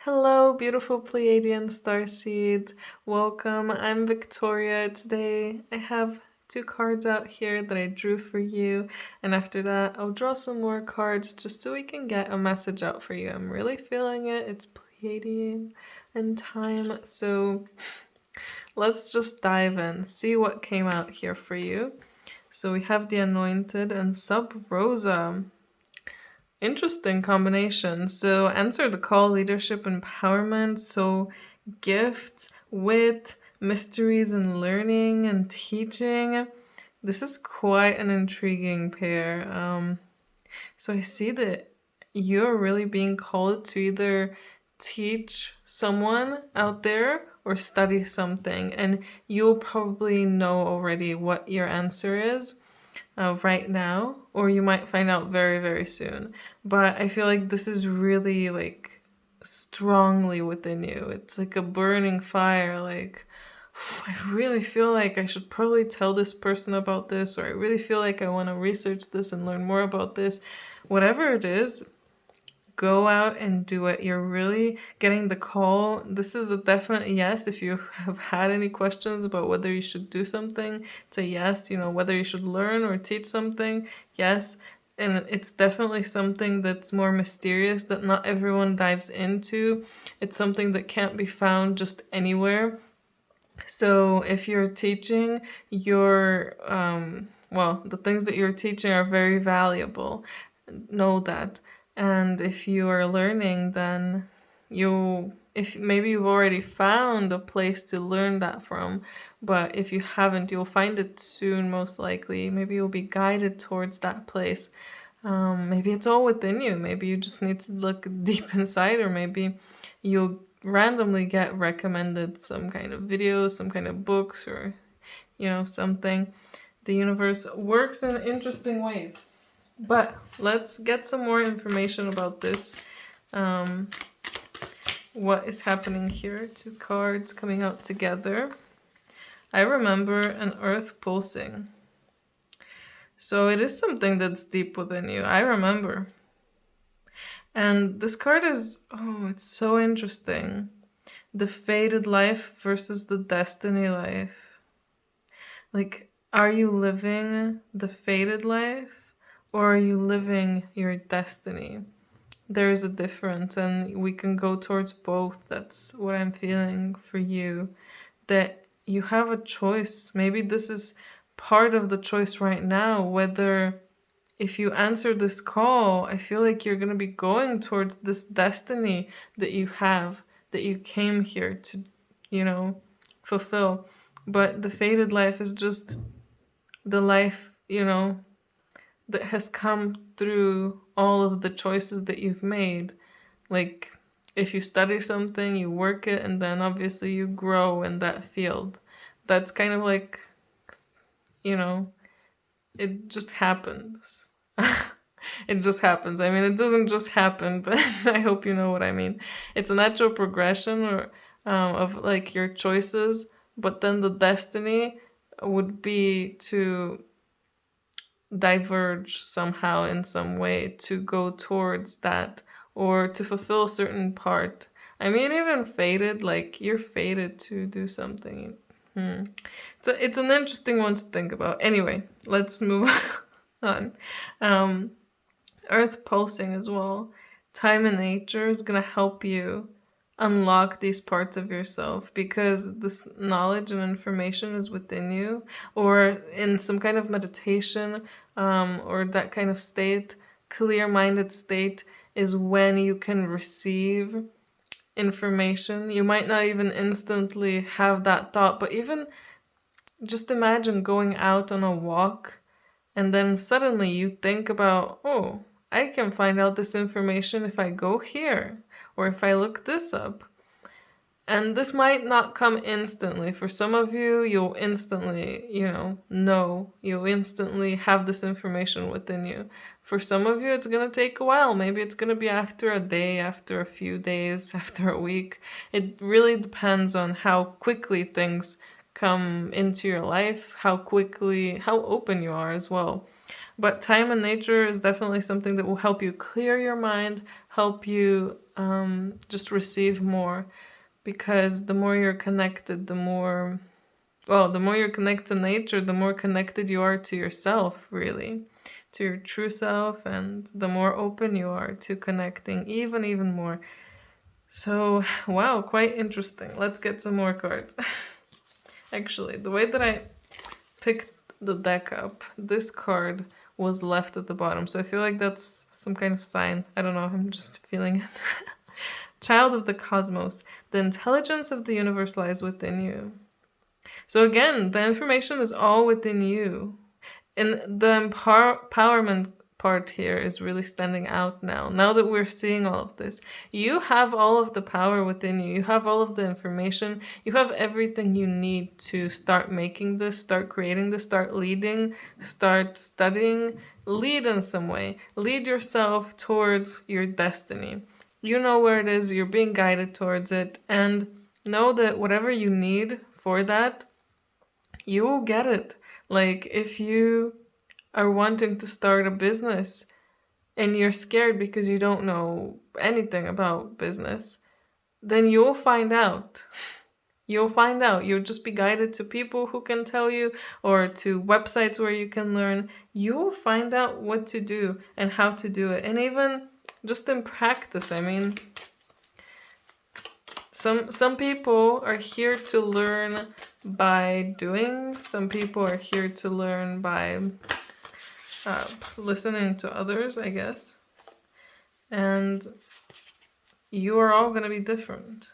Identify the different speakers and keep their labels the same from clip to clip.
Speaker 1: Hello, beautiful Pleiadian Starseed. Welcome. I'm Victoria. Today I have two cards out here that I drew for you, and after that, I'll draw some more cards just so we can get a message out for you. I'm really feeling it. It's Pleiadian and time, so let's just dive in, see what came out here for you. So we have the Anointed and Sub Rosa. Interesting combination. So answer the call, leadership, empowerment. So gifts, wit, mysteries and learning and teaching. This is quite an intriguing pair. So I see that you're really being called to either teach someone out there or study something, and you'll probably know already what your answer is right now, or you might find out very, very soon. But I feel like this is really like strongly within you. It's like a burning fire. Like, I really feel like I should probably tell this person about this, or I really feel like I want to research this and learn more about this. Whatever it is, go out and do it. You're really getting the call. This is a definite yes. If you have had any questions about whether you should do something, it's a yes. Whether you should learn or teach something, yes. And it's definitely something that's more mysterious that not everyone dives into. It's something that can't be found just anywhere. So if you're teaching, the things that you're teaching are very valuable. Know that. And if you are learning, then if maybe you've already found a place to learn that from, but if you haven't, you'll find it soon, most likely. Maybe you'll be guided towards that place. Maybe it's all within you. Maybe you just need to look deep inside, or maybe you'll randomly get recommended some kind of videos, some kind of books, or something. The universe works in interesting ways. But let's get some more information about this. What is happening here? Two cards coming out together. I remember an earth pulsing. So it is something that's deep within you. I remember. And this card is, it's so interesting. The fated life versus the destiny life. Like, are you living the fated life, or are you living your destiny? There's a difference, and we can go towards both. That's what I'm feeling for you. That you have a choice. Maybe this is part of the choice right now, whether if you answer this call, I feel like you're going to be going towards this destiny that you have, that you came here to, fulfill. But the fated life is just the life, that has come through all of the choices that you've made. Like, if you study something, you work it, and then obviously you grow in that field. That's kind of like, it just happens. It just happens. I mean, it doesn't just happen, but I hope you know what I mean. It's a natural progression of like your choices, but then the destiny would be to diverge somehow in some way to go towards that, or to fulfill a certain part. I mean, even fated, like you're fated to do something. It's an interesting one to think about. Anyway, let's move on. Earth pulsing as well. Time and nature is going to help you unlock these parts of yourself, because this knowledge and information is within you, or in some kind of meditation, or that kind of state, clear-minded state, is when you can receive information. You might not even instantly have that thought, but even just imagine going out on a walk and then suddenly you think about, I can find out this information if I go here, or if I look this up. And this might not come instantly. For some of you, you'll instantly, know. You'll instantly have this information within you. For some of you, it's going to take a while. Maybe it's going to be after a day, after a few days, after a week. It really depends on how quickly things come into your life, how open you are as well. But time in nature is definitely something that will help you clear your mind, help you just receive more. Because the more you're connected, the more you're connected to nature, the more connected you are to yourself, really, to your true self, and the more open you are to connecting even more. So, wow, quite interesting. Let's get some more cards. Actually, the way that I picked the deck up, this card was left at the bottom. So I feel like that's some kind of sign. I don't know, I'm just feeling it. Child of the cosmos, the intelligence of the universe lies within you. So again, the information is all within you. And the empowerment part here is really standing out now. Now that we're seeing all of this, you have all of the power within you. You have all of the information. You have everything you need to start making this, start creating this, start leading, start studying, lead in some way. Lead yourself towards your destiny. You know where it is, you're being guided towards it, and know that whatever you need for that, you will get it. Like, if you are wanting to start a business and you're scared because you don't know anything about business, then you'll find out. You'll find out. You'll just be guided to people who can tell you, or to websites where you can learn. You'll find out what to do and how to do it. And even just in practice, I mean, some people are here to learn by doing. Some people are here to learn by listening to others, I guess. And you are all going to be different.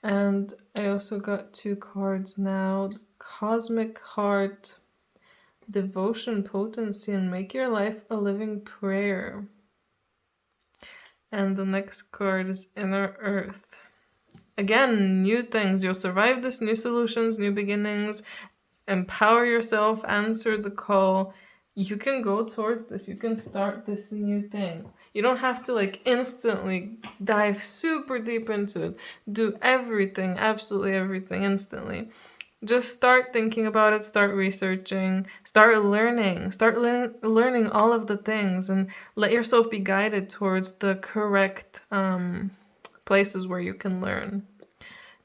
Speaker 1: And I also got 2 cards now. Cosmic Heart, Devotion, Potency, and Make Your Life a Living Prayer. And the next card is Inner Earth. Again, new things. You'll survive this, new solutions, new beginnings. Empower yourself, answer the call. You can go towards this. You can start this new thing. You don't have to like instantly dive super deep into it. Do everything, absolutely everything instantly. Just start thinking about it, start researching, start learning, learning all of the things, and let yourself be guided towards the correct places where you can learn.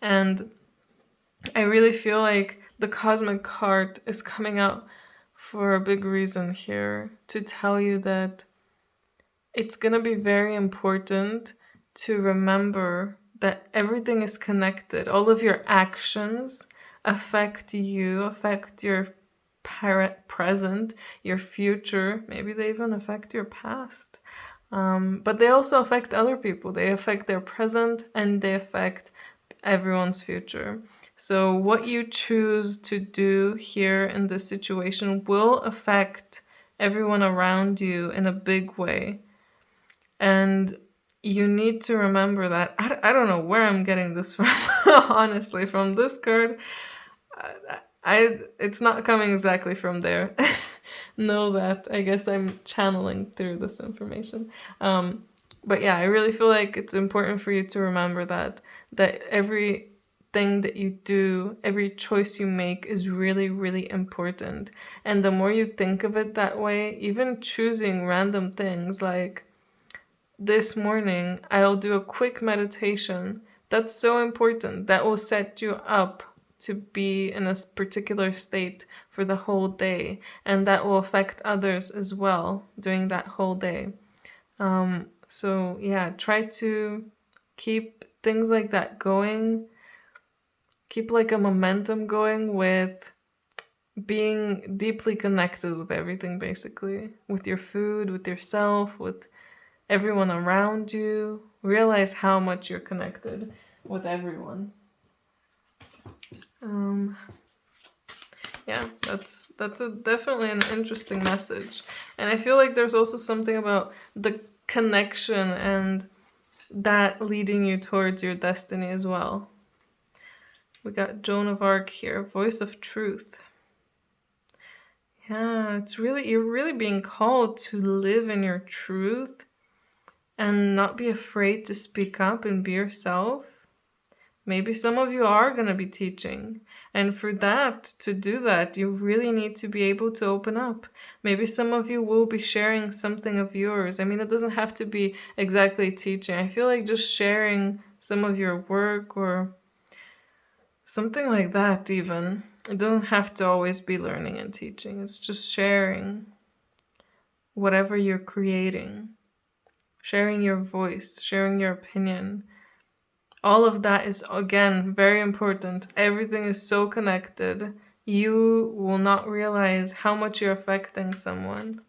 Speaker 1: And I really feel like the Cosmic Heart is coming out for a big reason here, to tell you that it's going to be very important to remember that everything is connected. All of your actions affect you, affect your present, your future, maybe they even affect your past. But they also affect other people. They affect their present and they affect everyone's future. So what you choose to do here in this situation will affect everyone around you in a big way. And you need to remember that. I don't know where I'm getting this from, honestly, from this card. It's not coming exactly from there. Know that. I guess I'm channeling through this information. But yeah, I really feel like it's important for you to remember that everything that you do, every choice you make is really, really important. And the more you think of it that way, even choosing random things like this morning, I'll do a quick meditation. That's so important. That will set you up to be in a particular state for the whole day. And that will affect others as well during that whole day. So yeah, try to keep things like that going. Keep like a momentum going with being deeply connected with everything, basically. With your food, with yourself, with everyone around you. Realize how much you're connected with everyone. Yeah, that's definitely an interesting message. And I feel like there's also something about the connection and that leading you towards your destiny as well. We got Joan of Arc here, Voice of Truth. Yeah, you're really being called to live in your truth and not be afraid to speak up and be yourself. Maybe some of you are going to be teaching. And for that, to do that, you really need to be able to open up. Maybe some of you will be sharing something of yours. I mean, it doesn't have to be exactly teaching. I feel like just sharing some of your work or something like that even. It doesn't have to always be learning and teaching. It's just sharing whatever you're creating. Sharing your voice, sharing your opinion. All of that is, again, very important. Everything is so connected. You will not realize how much you're affecting someone.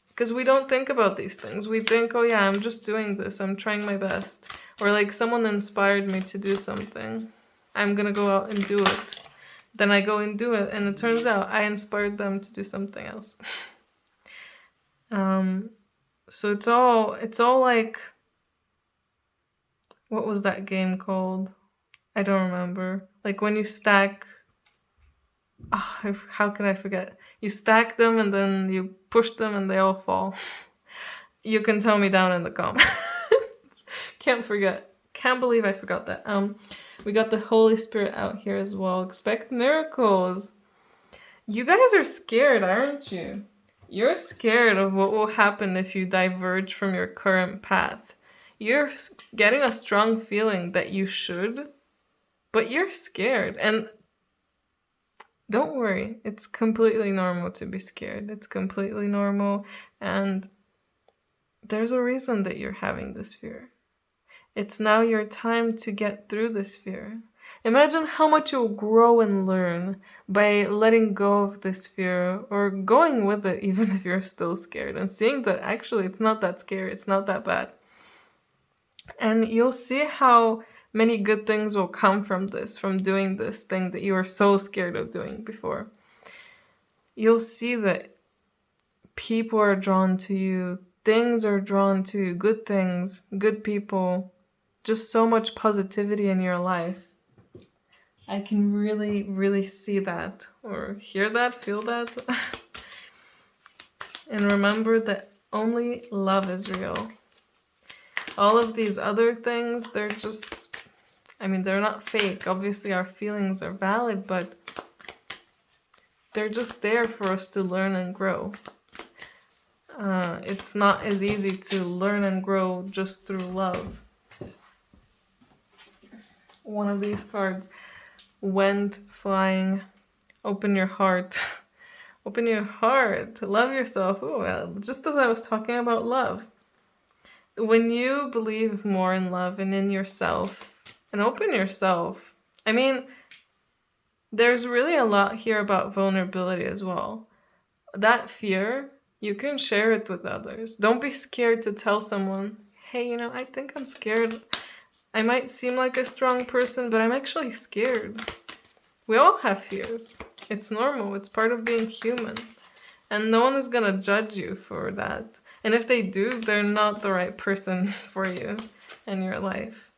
Speaker 1: Because we don't think about these things. We think, oh yeah, I'm just doing this. I'm trying my best. Or like someone inspired me to do something. I'm going to go out and do it. Then I go and do it. And it turns out I inspired them to do something else. So it's all like, what was that game called? I don't remember. Like when you stack, how can I forget? You stack them and then you push them and they all fall. You can tell me down in the comments. Can't forget. Can't believe I forgot that. We got the Holy Spirit out here as well. Expect miracles. You guys are scared, aren't you? You're scared of what will happen if you diverge from your current path. You're getting a strong feeling that you should, but you're scared. And don't worry, it's completely normal to be scared. It's completely normal. And there's a reason that you're having this fear. It's now your time to get through this fear. Imagine how much you'll grow and learn by letting go of this fear or going with it even if you're still scared and seeing that actually it's not that scary, it's not that bad. And you'll see how many good things will come from this, from doing this thing that you were so scared of doing before. You'll see that people are drawn to you, things are drawn to you, good things, good people, just so much positivity in your life. I can really, really see that, or hear that, feel that. And remember that only love is real. All of these other things, they're just, I mean, they're not fake. Obviously, our feelings are valid, but they're just there for us to learn and grow. It's not as easy to learn and grow just through love. One of these cards went flying. Open your heart. Open your heart. Love yourself. Ooh, well, just as I was talking about love. When you believe more in love and in yourself and open yourself, I mean, there's really a lot here about vulnerability as well. That fear, you can share it with others. Don't be scared to tell someone, hey, I think I'm scared. I might seem like a strong person, but I'm actually scared. We all have fears. It's normal. It's part of being human. And no one is going to judge you for that. And if they do, they're not the right person for you in your life.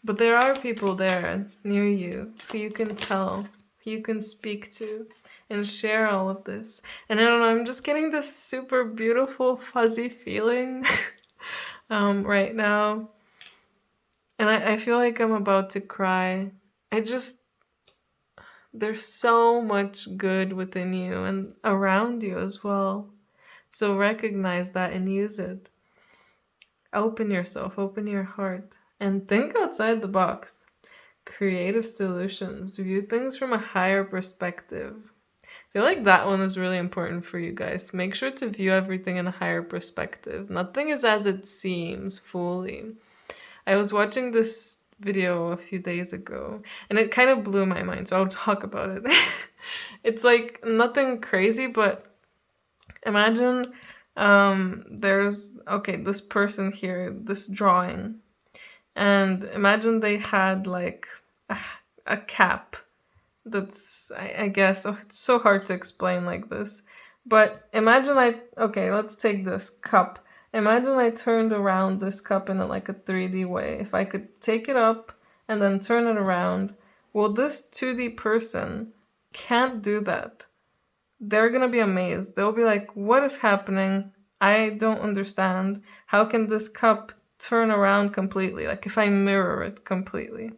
Speaker 1: But there are people there near you who you can tell, who you can speak to and share all of this. And I don't know, I'm just getting this super beautiful fuzzy feeling right now. And I feel like I'm about to cry. There's so much good within you and around you as well. So recognize that and use it. Open yourself, open your heart, and think outside the box. Creative solutions. View things from a higher perspective. I feel like that one is really important for you guys. Make sure to view everything in a higher perspective. Nothing is as it seems fully. I was watching this video a few days ago and it kind of blew my mind, so I'll talk about it. It's like nothing crazy, but imagine there's this person here, this drawing, and imagine they had like a cap that's, I guess, it's so hard to explain like this, but imagine let's take this cup. Imagine I turned around this cup in like a 3D way. If I could take it up and then turn it around, well, this 2D person can't do that. They're gonna be amazed. They'll be like, what is happening? I don't understand. How can this cup turn around completely? Like if I mirror it completely.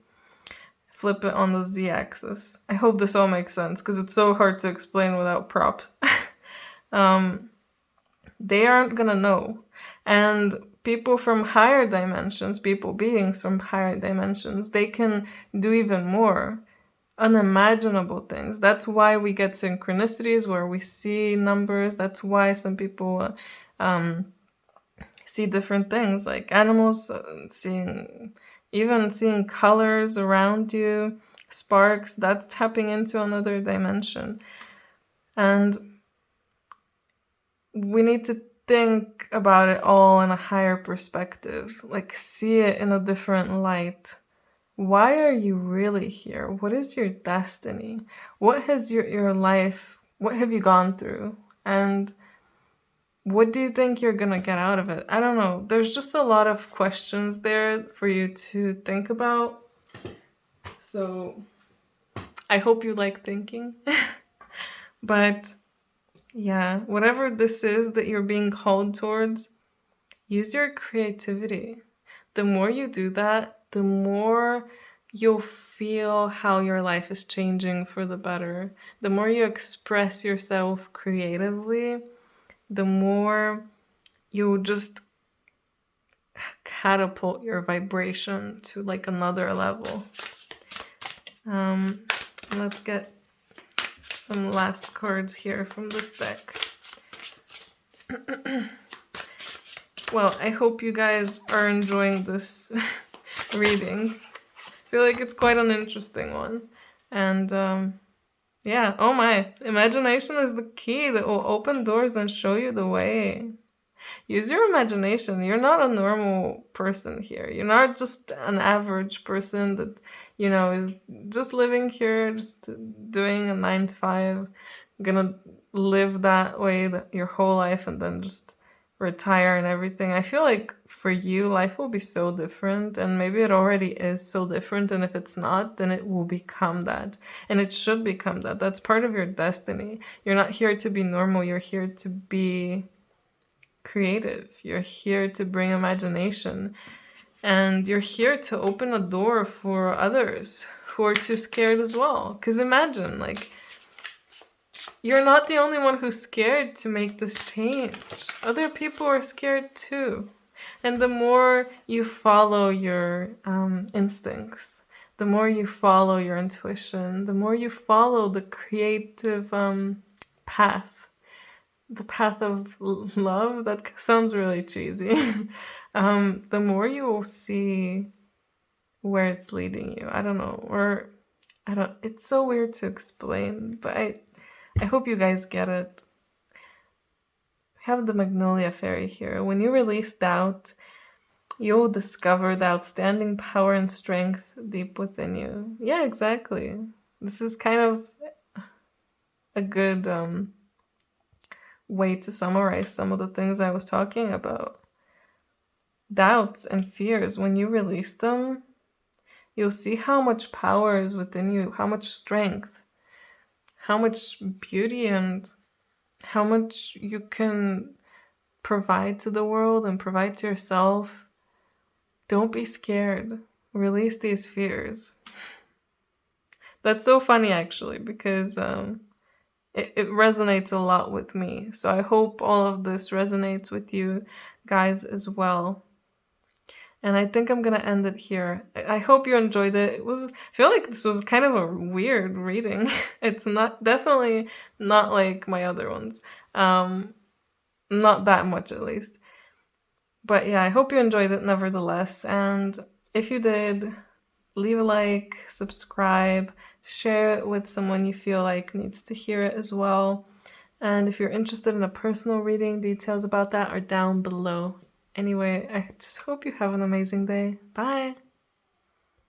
Speaker 1: flip it on the z-axis. I hope this all makes sense because it's so hard to explain without props. They aren't gonna know. And people from higher dimensions, beings from higher dimensions, they can do even more unimaginable things. That's why we get synchronicities where we see numbers. That's why some people see different things, like animals seeing colors around you, sparks. That's tapping into another dimension. And we need to think about it all in a higher perspective, like see it in a different light. Why are you really here? What is your destiny? What has your life, what have you gone through? And what do you think you're gonna get out of it? I don't know. There's just a lot of questions there for you to think about. So I hope you like thinking. But yeah, whatever this is that you're being called towards, use your creativity. The more you do that, the more you'll feel how your life is changing for the better. The more you express yourself creatively, the more you'll just catapult your vibration to like another level. Let's get some last cards here from this deck. Well, I hope you guys are enjoying this reading. I feel like it's quite an interesting one. And yeah, oh my, imagination is the key that will open doors and show you the way. Use your imagination. You're not a normal person here. You're not just an average person that, you know, is just living here, just doing a 9 to 5, gonna live that way your whole life and then just retire and everything. I feel like for you, life will be so different, and maybe it already is so different, and if it's not, then it will become that. And it should become that. That's part of your destiny. You're not here to be normal. You're here to be creative. You're here to bring imagination. And you're here to open a door for others who are too scared as well. Because imagine, like, you're not the only one who's scared to make this change. Other people are scared too. And the more you follow your instincts, the more you follow your intuition, the more you follow the creative path, the path of love, that sounds really cheesy, the more you will see where it's leading you. I don't know, it's so weird to explain, but I hope you guys get it. We have the Magnolia Fairy here. When you release doubt, you'll discover the outstanding power and strength deep within you. Yeah, exactly. This is kind of a good way to summarize some of the things I was talking about. Doubts and fears, when you release them, you'll see how much power is within you, how much strength, how much beauty, and how much you can provide to the world and provide to yourself. Don't be scared. Release these fears. That's so funny, actually, because it resonates a lot with me. So I hope all of this resonates with you guys as well. And I think I'm gonna end it here. I hope you enjoyed it. I feel like this was kind of a weird reading. It's definitely not like my other ones. Not that much at least. But yeah, I hope you enjoyed it nevertheless. And if you did, leave a like, subscribe, share it with someone you feel like needs to hear it as well. And if you're interested in a personal reading, details about that are down below. Anyway, I just hope you have an amazing day. Bye!